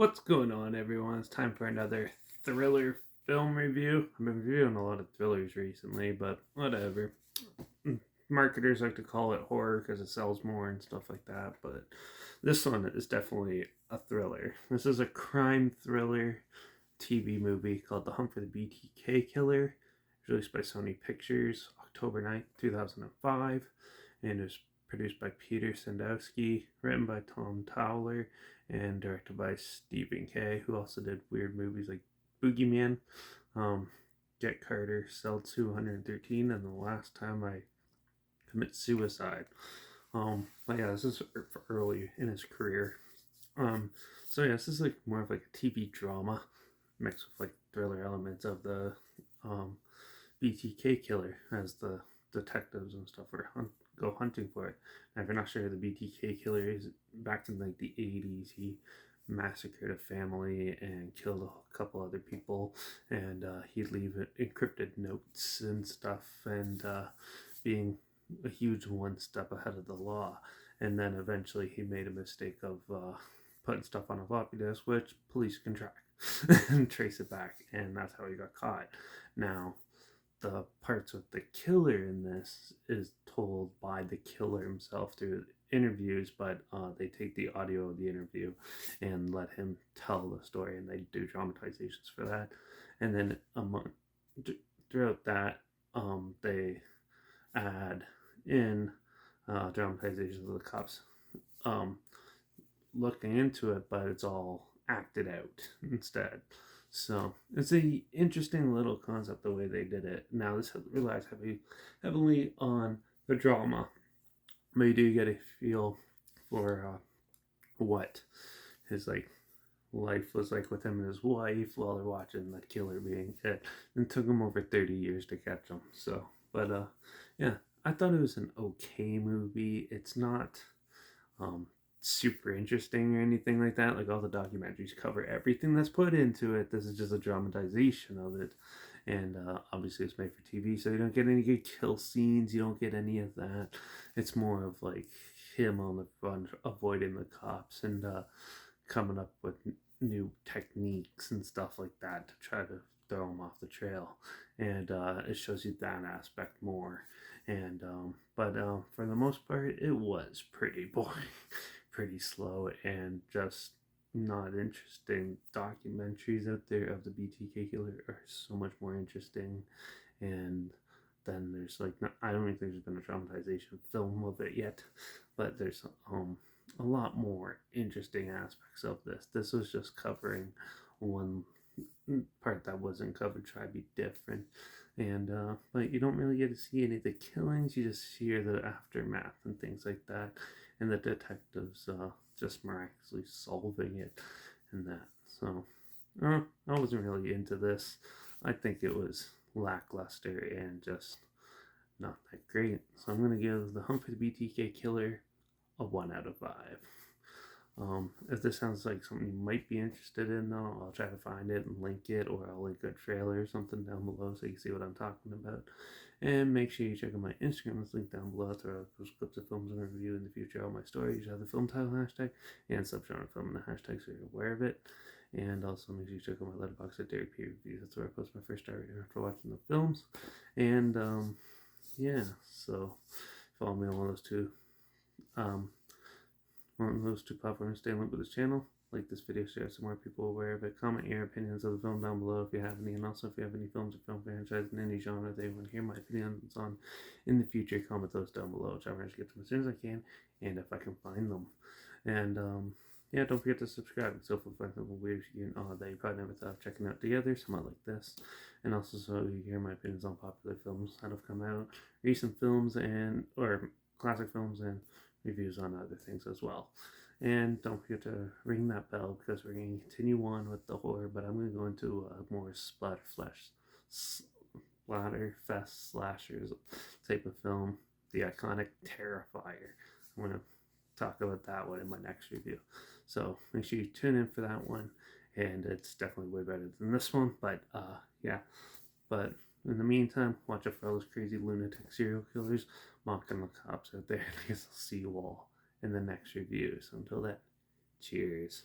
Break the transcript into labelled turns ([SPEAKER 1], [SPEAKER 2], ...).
[SPEAKER 1] What's going on, everyone? It's time for another thriller film review. I've been reviewing a lot of thrillers recently, but whatever. Marketers like to call it horror because it sells more and stuff like that, but this one is definitely a thriller. This is a crime thriller TV movie called The Hunt for the BTK Killer, released by Sony Pictures October 9th, 2005, and is produced by Peter Sandowski, written by Tom Towler, and directed by Stephen Kay, who also did weird movies like Boogeyman, um, Get Carter, Cell 213, and The Last Time I Commit Suicide. But yeah, this is early in his career. Um, so yeah, this is like more of like a TV drama mixed with like thriller elements of the um, BTK killer as the detectives and stuff go hunting for it. And if you're not sure who the BTK killer is, back in like the 80s, he massacred a family and killed a couple other people, and he'd leave encrypted notes and stuff, and being a huge one step ahead of the law. And then eventually he made a mistake of putting stuff on a floppy disk, which police can track and trace it back, and that's how he got caught. Now, the parts with the killer in this is told by the killer himself through interviews, but they take the audio of the interview and let him tell the story, and they do dramatizations for that. And then throughout that, they add in dramatizations of the cops um, looking into it, but it's all acted out instead. So it's a interesting little concept the way they did it. Now this relies heavily on the drama, but you do get a feel for what his life was like with him and his wife while they're watching the killer being hit. And it took him over 30 years to catch him. So, but yeah, I thought it was an okay movie. It's not super interesting or anything like that. Like all the documentaries cover everything that's put into it. This is just a dramatization of it, and obviously it's made for TV, so you don't get any good kill scenes. You don't get any of that. It's more of like him on the run, avoiding the cops, and coming up with new techniques and stuff like that to try to throw him off the trail, and it shows you that aspect more. And but for the most part, it was pretty boring, pretty slow, and just not interesting. Documentaries out there of the BTK killer are so much more interesting, and then there's like I don't think there's been a dramatization film of it yet, but there's a lot more interesting aspects of this. This was just covering one part that wasn't covered, try to be different, and but you don't really get to see any of the killings. You just hear the aftermath and things like that, and the detectives just miraculously solving it and that. So I wasn't really into this. I think it was lackluster and just not that great. So I'm gonna give The Hunt for the BTK Killer a 1 out of 5. If this sounds like something you might be interested in, though, I'll try to find it and link it, or I'll link a trailer or something down below so you can see what I'm talking about. And make sure you check out my Instagram, it's linked down below. Throw those clips of films and review in the future. All my stories have the film title hashtag and subgenre film in the hashtag so you're aware of it. And also make sure you check out my Letterbox at Dairy Peer Reviews. That's where I post my first star rating after watching the films. And yeah, so follow me on um, one of those two platforms. Stay linked with this channel. Like this video, share so more people are aware of it. Comment your opinions of the film down below if you have any, and also if you have any films or film franchises in any genre that you want to hear my opinions on in the future, comment those down below. I'll try to get them as soon as I can, and if I can find them. And yeah, don't forget to subscribe. So if you find something weird that you probably never thought of checking out together, something like this, and also so you hear my opinions on popular films that have come out, recent films, and or classic films, and reviews on other things as well. And don't forget to ring that bell because we're going to continue on with the horror, but I'm going to go into a more splatterfest slashers type of film, the iconic Terrifier. I'm going to talk about that one in my next review. So make sure you tune in for that one, and it's definitely way better than this one, but yeah. But in the meantime, watch out for all those crazy lunatic serial killers mocking the cops out there. I guess I'll see you all in the next review. So until then, cheers.